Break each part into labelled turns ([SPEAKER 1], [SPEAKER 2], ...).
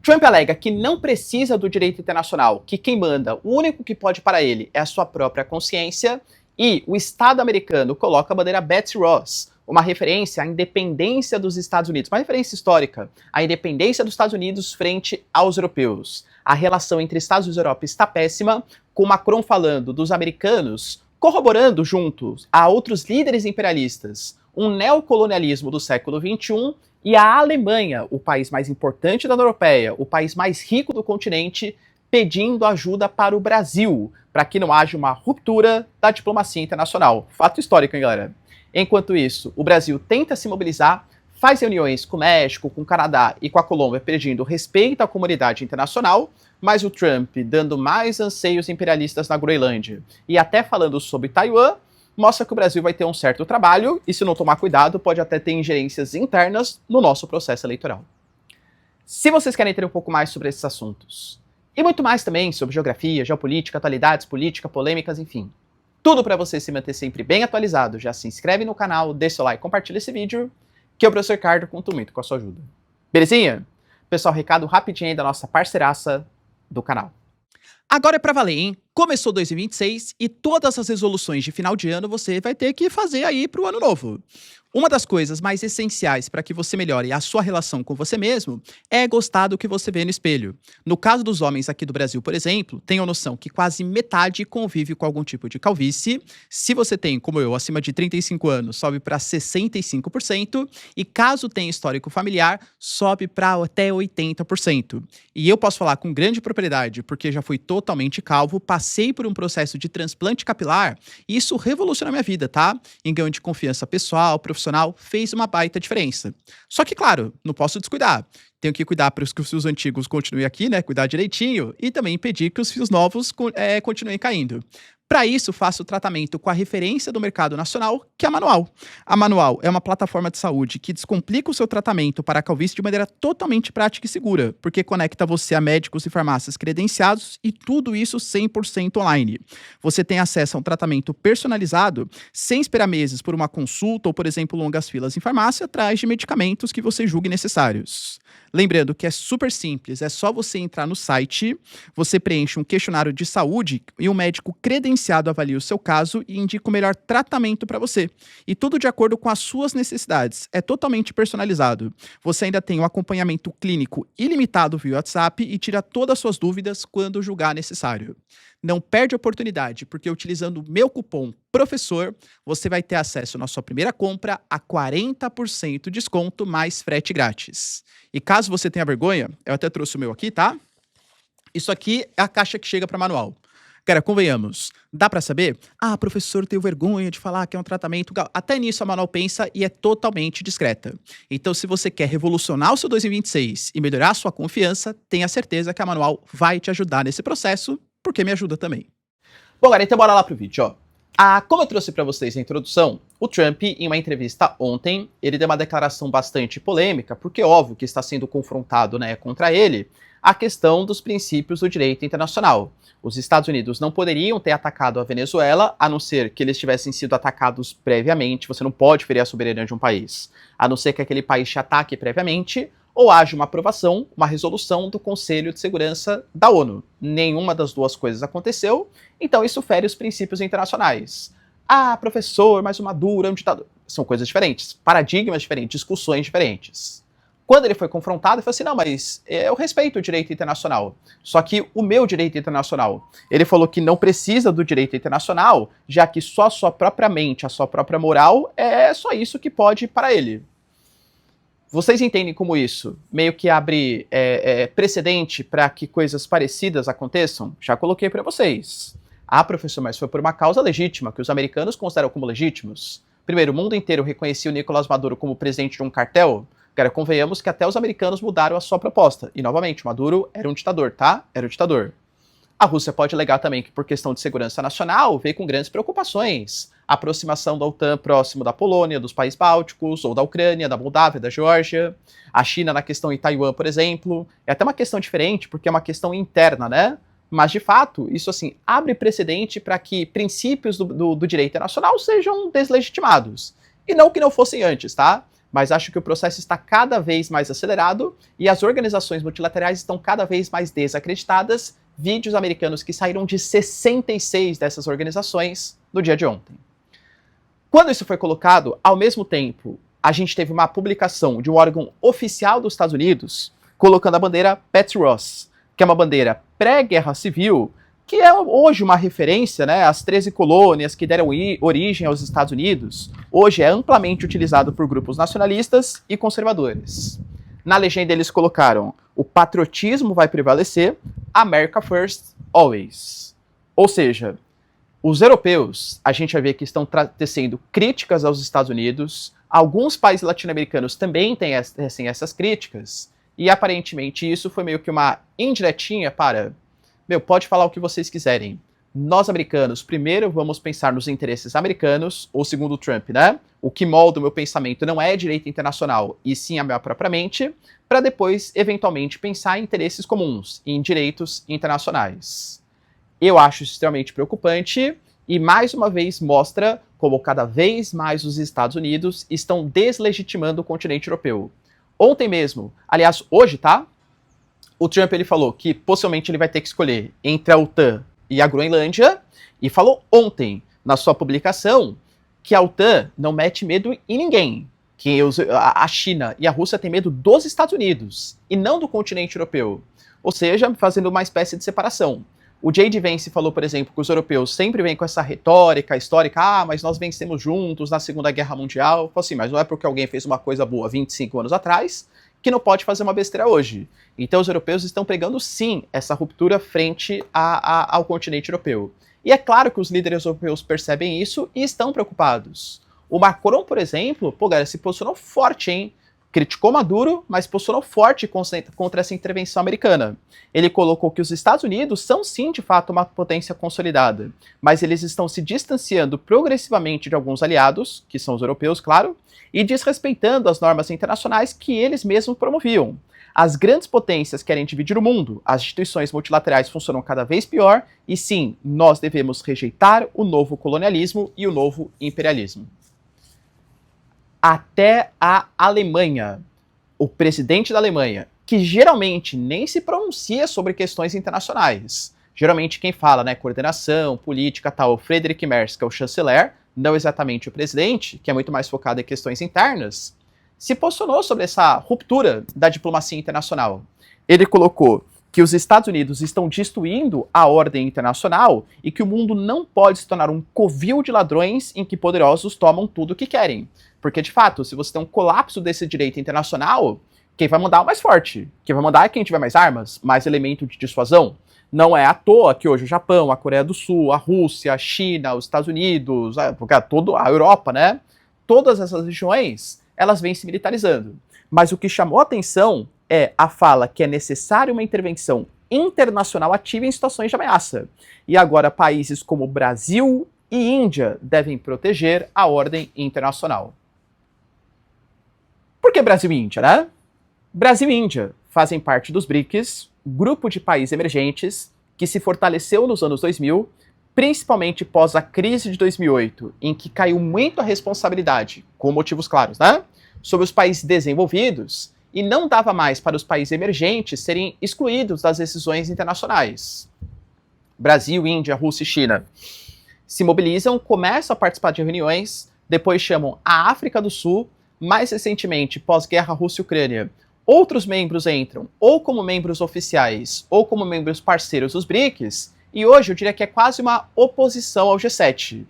[SPEAKER 1] Trump alega que não precisa do direito internacional, que quem manda, o único que pode para ele é a sua própria consciência, e o Estado americano coloca a bandeira Betsy Ross, uma referência à independência dos Estados Unidos, uma referência histórica, à independência dos Estados Unidos frente aos europeus. A relação entre Estados Unidos e Europa está péssima, com Macron falando dos americanos, corroborando juntos a outros líderes imperialistas um neocolonialismo do século XXI, e a Alemanha, o país mais importante da União Europeia, o país mais rico do continente, pedindo ajuda para o Brasil, para que não haja uma ruptura da diplomacia internacional. Fato histórico, hein, galera? Enquanto isso, o Brasil tenta se mobilizar, faz reuniões com o México, com o Canadá e com a Colômbia pedindo respeito à comunidade internacional, mas o Trump dando mais anseios imperialistas na Groenlândia e até falando sobre Taiwan, mostra que o Brasil vai ter um certo trabalho e, se não tomar cuidado, pode até ter ingerências internas no nosso processo eleitoral. Se vocês querem ter um pouco mais sobre esses assuntos, e muito mais também sobre geografia, geopolítica, atualidades, política, polêmicas, enfim, tudo para você se manter sempre bem atualizado, já se inscreve no canal, deixa o like, compartilha esse vídeo, que o professor Ricardo conta muito com a sua ajuda. Belezinha? Pessoal, recado rapidinho aí da nossa parceiraça do canal. Agora é pra valer, hein? Começou 2026 e todas as resoluções de final de ano você vai ter que fazer aí pro ano novo. Uma das coisas mais essenciais para que você melhore a sua relação com você mesmo é gostar do que você vê no espelho. No caso dos homens aqui do Brasil, por exemplo, tenham noção que quase metade convive com algum tipo de calvície. Se você tem, como eu, acima de 35 anos, sobe para 65%. E caso tenha histórico familiar, sobe para até 80%. E eu posso falar com grande propriedade, porque já fui totalmente calvo, passei por um processo de transplante capilar e isso revolucionou minha vida, tá? Em ganho de confiança pessoal, profissional, fez uma baita diferença. Só que, claro, não posso descuidar. Tenho que cuidar para que os fios antigos continuem aqui, né? Cuidar direitinho e também impedir que os fios novos continuem caindo. Para isso, faço o tratamento com a referência do mercado nacional, que é a Manual. A Manual é uma plataforma de saúde que descomplica o seu tratamento para a calvície de maneira totalmente prática e segura, porque conecta você a médicos e farmácias credenciados e tudo isso 100% online. Você tem acesso a um tratamento personalizado, sem esperar meses por uma consulta ou, por exemplo, longas filas em farmácia, atrás de medicamentos que você julgue necessários. Lembrando que é super simples, é só você entrar no site, você preenche um questionário de saúde e um médico credenciado avalia o seu caso e indica o melhor tratamento para você. E tudo de acordo com as suas necessidades. É totalmente personalizado. Você ainda tem um acompanhamento clínico ilimitado via WhatsApp e tira todas as suas dúvidas quando julgar necessário. Não perde a oportunidade, porque utilizando o meu cupom PROFESSOR, você vai ter acesso na sua primeira compra a 40% de desconto mais frete grátis. E caso você tenha vergonha, eu até trouxe o meu aqui, tá? Isso aqui é a caixa que chega para Manual. Cara, convenhamos, dá pra saber? Ah, professor, tenho vergonha de falar que é um tratamento... Até nisso a Manual pensa e é totalmente discreta. Então, se você quer revolucionar o seu 2026 e melhorar a sua confiança, tenha certeza que a Manual vai te ajudar nesse processo, porque me ajuda também. Bom, galera, então bora lá pro vídeo, ó. Como eu trouxe para vocês na introdução, o Trump, em uma entrevista ontem, ele deu uma declaração bastante polêmica, porque é óbvio que está sendo confrontado, né, contra ele, a questão dos princípios do direito internacional. Os Estados Unidos não poderiam ter atacado a Venezuela, a não ser que eles tivessem sido atacados previamente. Você não pode ferir a soberania de um país, a não ser que aquele país te ataque previamente, ou haja uma aprovação, uma resolução do Conselho de Segurança da ONU. Nenhuma das duas coisas aconteceu, então isso fere os princípios internacionais. Ah, professor, mas o Maduro é um ditador. São coisas diferentes, paradigmas diferentes, discussões diferentes. Quando ele foi confrontado, ele falou assim, não, mas eu respeito o direito internacional. Só que o meu direito internacional, ele falou que não precisa do direito internacional, já que só a sua própria mente, a sua própria moral, é só isso que pode para ele. Vocês entendem como isso meio que abre precedente para que coisas parecidas aconteçam? Já coloquei para vocês. Ah, professor, mas foi por uma causa legítima, que os americanos consideram como legítimos. Primeiro, o mundo inteiro reconhecia o Nicolás Maduro como presidente de um cartel. Cara, convenhamos que até os americanos mudaram a sua proposta. E, novamente, Maduro era um ditador, tá? Era um ditador. A Rússia pode alegar também que, por questão de segurança nacional, veio com grandes preocupações. A aproximação da OTAN próximo da Polônia, dos países bálticos, ou da Ucrânia, da Moldávia, da Geórgia. A China na questão em Taiwan, por exemplo. É até uma questão diferente, porque é uma questão interna, né? Mas, de fato, isso assim abre precedente para que princípios do direito internacional sejam deslegitimados. E não que não fossem antes, tá? mas acho que o processo está cada vez mais acelerado e as organizações multilaterais estão cada vez mais desacreditadas. Vídeos americanos que saíram de 66 dessas organizações no dia de ontem. Quando isso foi colocado, ao mesmo tempo, a gente teve uma publicação de um órgão oficial dos Estados Unidos colocando a bandeira Betsy Ross, que é uma bandeira pré-guerra civil, que é hoje uma referência, né, às 13 colônias que deram origem aos Estados Unidos. Hoje é amplamente utilizado por grupos nacionalistas e conservadores. Na legenda eles colocaram: o patriotismo vai prevalecer, America First, always. Ou seja, os europeus, a gente vai ver que estão tecendo críticas aos Estados Unidos, alguns países latino-americanos também têm essas críticas, e aparentemente isso foi meio que uma indiretinha para, pode falar o que vocês quiserem. Nós, americanos, primeiro vamos pensar nos interesses americanos, ou segundo Trump, né? O que molda o meu pensamento não é direito internacional, e sim a minha própria mente, para depois, eventualmente, pensar em interesses comuns, em direitos internacionais. Eu acho isso extremamente preocupante, e mais uma vez mostra como cada vez mais os Estados Unidos estão deslegitimando o continente europeu. Ontem mesmo, aliás, hoje, tá? O Trump ele falou que possivelmente ele vai ter que escolher entre a OTAN e a Groenlândia, e falou ontem, na sua publicação, que a OTAN não mete medo em ninguém, que a China e a Rússia têm medo dos Estados Unidos, e não do continente europeu. Ou seja, fazendo uma espécie de separação. O J.D. Vance falou, por exemplo, que os europeus sempre vêm com essa retórica histórica, mas nós vencemos juntos na Segunda Guerra Mundial. Falou assim, mas não é porque alguém fez uma coisa boa 25 anos atrás que não pode fazer uma besteira hoje. Então os europeus estão pregando sim essa ruptura frente ao continente europeu. E é claro que os líderes europeus percebem isso e estão preocupados. O Macron, por exemplo, galera, se posicionou forte, hein? Criticou Maduro, mas posicionou forte contra essa intervenção americana. Ele colocou que os Estados Unidos são sim, de fato, uma potência consolidada, mas eles estão se distanciando progressivamente de alguns aliados, que são os europeus, claro, e desrespeitando as normas internacionais que eles mesmos promoviam. As grandes potências querem dividir o mundo, as instituições multilaterais funcionam cada vez pior, e sim, nós devemos rejeitar o novo colonialismo e o novo imperialismo. Até a Alemanha, o presidente da Alemanha, que geralmente nem se pronuncia sobre questões internacionais. Geralmente quem fala, né, coordenação, política, tal, o Friedrich Merz, que é o chanceler, não exatamente o presidente, que é muito mais focado em questões internas, se posicionou sobre essa ruptura da diplomacia internacional. Ele colocou que os Estados Unidos estão destruindo a ordem internacional e que o mundo não pode se tornar um covil de ladrões em que poderosos tomam tudo o que querem. Porque, de fato, se você tem um colapso desse direito internacional, quem vai mandar é o mais forte. Quem vai mandar é quem tiver mais armas, mais elemento de dissuasão. Não é à toa que hoje o Japão, a Coreia do Sul, a Rússia, a China, os Estados Unidos, toda a Europa, né? Todas essas regiões, elas vêm se militarizando. Mas o que chamou a atenção é a fala que é necessária uma intervenção internacional ativa em situações de ameaça. E agora países como Brasil e Índia devem proteger a ordem internacional. Por que Brasil e Índia, né? Brasil e Índia fazem parte dos BRICS, grupo de países emergentes que se fortaleceu nos anos 2000, principalmente pós a crise de 2008, em que caiu muito a responsabilidade, com motivos claros, né, sobre os países desenvolvidos, e não dava mais para os países emergentes serem excluídos das decisões internacionais. Brasil, Índia, Rússia e China se mobilizam, começam a participar de reuniões, depois chamam a África do Sul, mais recentemente, pós-guerra Rússia e Ucrânia, outros membros entram ou como membros oficiais ou como membros parceiros dos BRICS, e hoje eu diria que é quase uma oposição ao G7.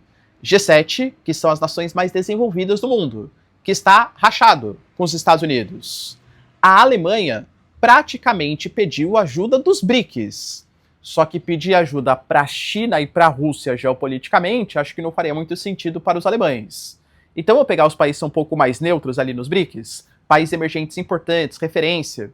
[SPEAKER 1] G7, que são as nações mais desenvolvidas do mundo, que está rachado com os Estados Unidos. A Alemanha praticamente pediu ajuda dos BRICS. Só que pedir ajuda para a China e para a Rússia geopoliticamente, acho que não faria muito sentido para os alemães. Então, eu vou pegar os países que são um pouco mais neutros ali nos BRICS, países emergentes importantes, referência,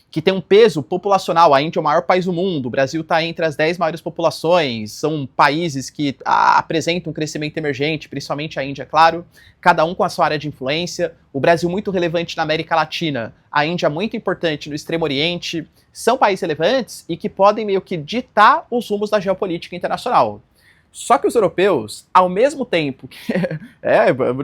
[SPEAKER 1] que tem um peso populacional. A Índia é o maior país do mundo, o Brasil está entre as 10 maiores populações, são países que apresentam um crescimento emergente, principalmente a Índia, é claro, cada um com a sua área de influência. O Brasil muito relevante na América Latina, a Índia muito importante no Extremo Oriente. São países relevantes e que podem meio que ditar os rumos da geopolítica internacional. Só que os europeus, ao mesmo tempo que...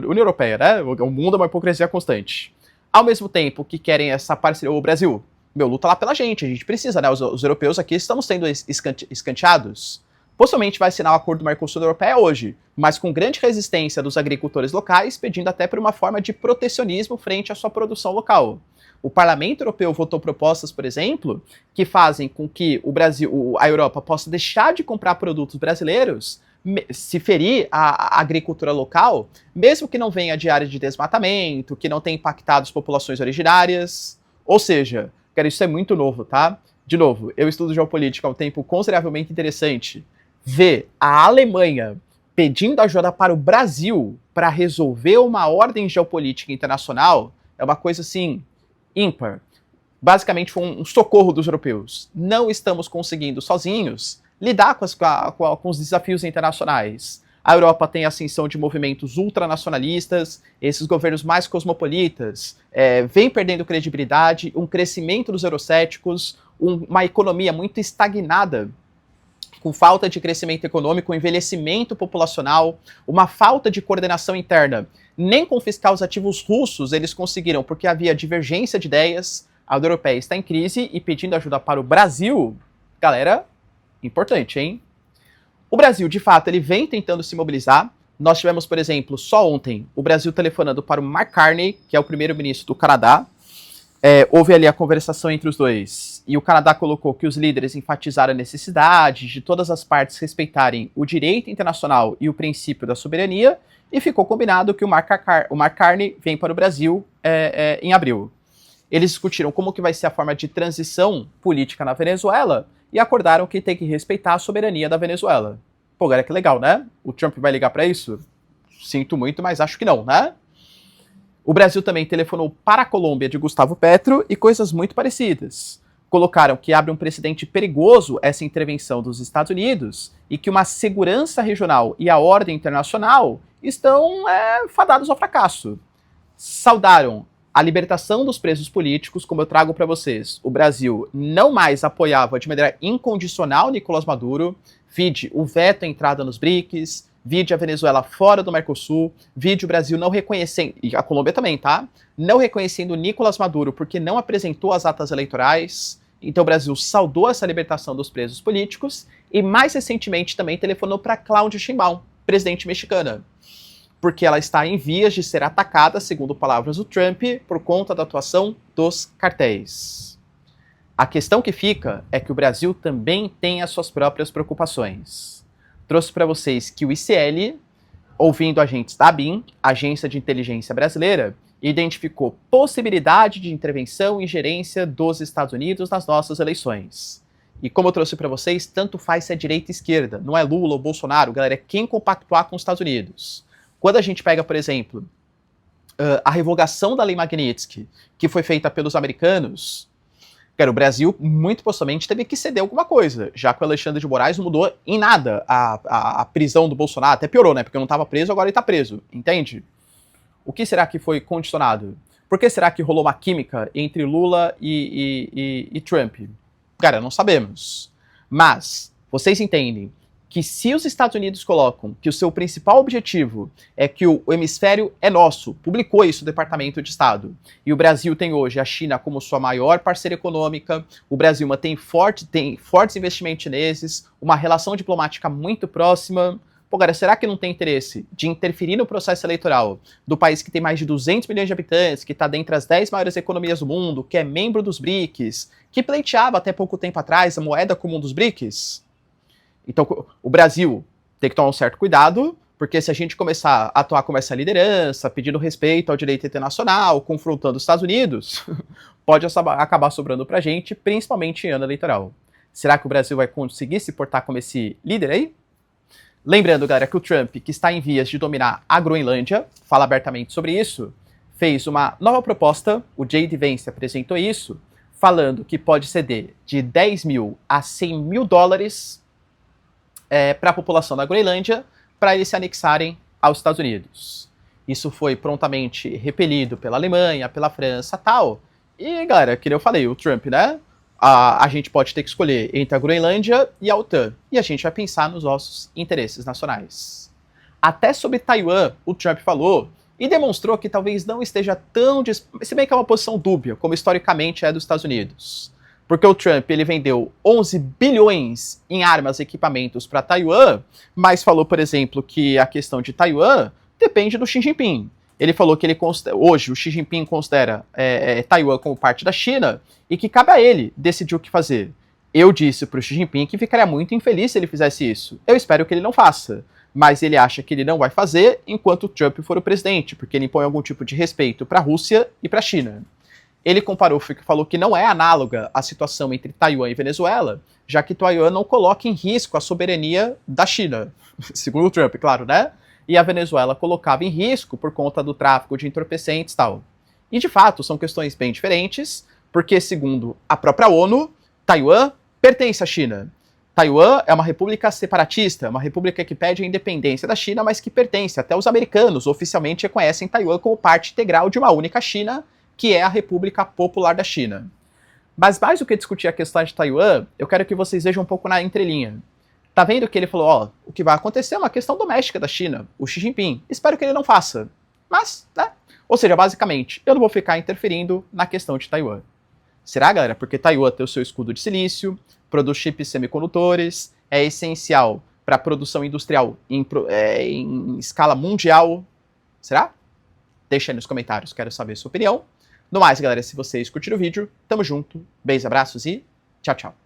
[SPEAKER 1] União Europeia, né? O mundo é uma hipocrisia constante. Ao mesmo tempo que querem essa parceria, o Brasil, meu, luta lá pela gente, a gente precisa, né? Os europeus aqui estamos sendo escanteados. Possivelmente vai assinar o acordo do Mercosul Europeia hoje, mas com grande resistência dos agricultores locais, pedindo até por uma forma de protecionismo frente à sua produção local. O Parlamento Europeu votou propostas, por exemplo, que fazem com que o Brasil, a Europa possa deixar de comprar produtos brasileiros, se ferir a agricultura local, mesmo que não venha de área de desmatamento, que não tenha impactado as populações originárias. Ou seja, cara, isso é muito novo, tá? De novo, eu estudo geopolítica há um tempo consideravelmente interessante. Ver a Alemanha pedindo ajuda para o Brasil para resolver uma ordem geopolítica internacional é uma coisa assim ímpar. Basicamente foi um socorro dos europeus. Não estamos conseguindo sozinhos lidar com os desafios internacionais. A Europa tem a ascensão de movimentos ultranacionalistas, esses governos mais cosmopolitas vêm perdendo credibilidade, um crescimento dos eurocéticos, uma economia muito estagnada, com falta de crescimento econômico, envelhecimento populacional, uma falta de coordenação interna. Nem confiscar os ativos russos eles conseguiram, porque havia divergência de ideias. A União Europeia está em crise e pedindo ajuda para o Brasil. Galera, importante, hein? O Brasil, de fato, ele vem tentando se mobilizar. Nós tivemos, por exemplo, só ontem, o Brasil telefonando para o Mark Carney, que é o primeiro-ministro do Canadá. Houve ali a conversação entre os dois, e o Canadá colocou que os líderes enfatizaram a necessidade de todas as partes respeitarem o direito internacional e o princípio da soberania, e ficou combinado que o Mark Carney vem para o Brasil em abril. Eles discutiram como que vai ser a forma de transição política na Venezuela, e acordaram que tem que respeitar a soberania da Venezuela. Pô, galera, que legal, né? O Trump vai ligar para isso? Sinto muito, mas acho que não, né? O Brasil também telefonou para a Colômbia de Gustavo Petro e coisas muito parecidas. Colocaram que abre um precedente perigoso essa intervenção dos Estados Unidos e que uma segurança regional e a ordem internacional estão fadados ao fracasso. Saudaram a libertação dos presos políticos, como eu trago para vocês. O Brasil não mais apoiava de maneira incondicional Nicolás Maduro, vide o veto à entrada nos BRICS, vide a Venezuela fora do Mercosul, vide o Brasil não reconhecendo, e a Colômbia também, tá? Não reconhecendo Nicolás Maduro porque não apresentou as atas eleitorais. Então o Brasil saudou essa libertação dos presos políticos e mais recentemente também telefonou para Claudia Sheinbaum, presidente mexicana, porque ela está em vias de ser atacada, segundo palavras do Trump, por conta da atuação dos cartéis. A questão que fica é que o Brasil também tem as suas próprias preocupações. Trouxe para vocês que o ICL, ouvindo agentes da ABIN, Agência de Inteligência Brasileira, identificou possibilidade de intervenção e gerência dos Estados Unidos nas nossas eleições. E como eu trouxe para vocês, tanto faz se é direita ou esquerda, não é Lula ou Bolsonaro, galera, é quem compactuar com os Estados Unidos. Quando a gente pega, por exemplo, a revogação da Lei Magnitsky, que foi feita pelos americanos, cara, o Brasil, muito possivelmente, teve que ceder alguma coisa, já que o Alexandre de Moraes não mudou em nada a prisão do Bolsonaro, até piorou, né? Porque não estava preso, agora ele está preso, entende? O que será que foi condicionado? Por que será que rolou uma química entre Lula e Trump? Cara, não sabemos. Mas, vocês entendem que se os Estados Unidos colocam que o seu principal objetivo é que o hemisfério é nosso, publicou isso o Departamento de Estado, e o Brasil tem hoje a China como sua maior parceira econômica, o Brasil tem fortes investimentos chineses, uma relação diplomática muito próxima. Pô, cara, será que não tem interesse de interferir no processo eleitoral do país que tem mais de 200 milhões de habitantes, que está dentre as 10 maiores economias do mundo, que é membro dos BRICS, que pleiteava até pouco tempo atrás a moeda comum dos BRICS? Então, o Brasil tem que tomar um certo cuidado, porque se a gente começar a atuar como essa liderança, pedindo respeito ao direito internacional, confrontando os Estados Unidos, pode acabar sobrando pra gente, principalmente em ano eleitoral. Será que o Brasil vai conseguir se portar como esse líder aí? Lembrando, galera, que o Trump, que está em vias de dominar a Groenlândia, fala abertamente sobre isso, fez uma nova proposta, o J.D. Vance apresentou isso, falando que pode ceder de 10 mil a 100 mil dólares para a população da Groenlândia, para eles se anexarem aos Estados Unidos. Isso foi prontamente repelido pela Alemanha, pela França e tal. E, galera, que eu falei, o Trump, né? A gente pode ter que escolher entre a Groenlândia e a OTAN. E a gente vai pensar nos nossos interesses nacionais. Até sobre Taiwan, o Trump falou, e demonstrou que talvez não esteja tão... Se bem que é uma posição dúbia, como historicamente é dos Estados Unidos. Porque o Trump ele vendeu 11 bilhões em armas e equipamentos para Taiwan, mas falou, por exemplo, que a questão de Taiwan depende do Xi Jinping. Ele falou que hoje o Xi Jinping considera Taiwan como parte da China e que cabe a ele decidir o que fazer. Eu disse para o Xi Jinping que ficaria muito infeliz se ele fizesse isso. Eu espero que ele não faça. Mas ele acha que ele não vai fazer enquanto o Trump for o presidente, porque ele impõe algum tipo de respeito para a Rússia e para a China. Ele falou que não é análoga à situação entre Taiwan e Venezuela, já que Taiwan não coloca em risco a soberania da China, segundo o Trump, claro, né? E a Venezuela colocava em risco por conta do tráfico de entorpecentes e tal. E de fato, são questões bem diferentes, porque segundo a própria ONU, Taiwan pertence à China. Taiwan é uma república separatista, uma república que pede a independência da China, mas que pertence. Até os americanos oficialmente reconhecem Taiwan como parte integral de uma única China, que é a República Popular da China. Mas mais do que discutir a questão de Taiwan, eu quero que vocês vejam um pouco na entrelinha. Tá vendo que ele falou, ó, o que vai acontecer é uma questão doméstica da China, o Xi Jinping. Espero que ele não faça. Mas, né? Ou seja, basicamente, eu não vou ficar interferindo na questão de Taiwan. Será, galera? Porque Taiwan tem o seu escudo de silício, produz chips semicondutores, é essencial para a produção industrial em escala mundial. Será? Deixa aí nos comentários, quero saber a sua opinião. No mais, galera, se vocês curtiram o vídeo, tamo junto, beijos, abraços e tchau, tchau.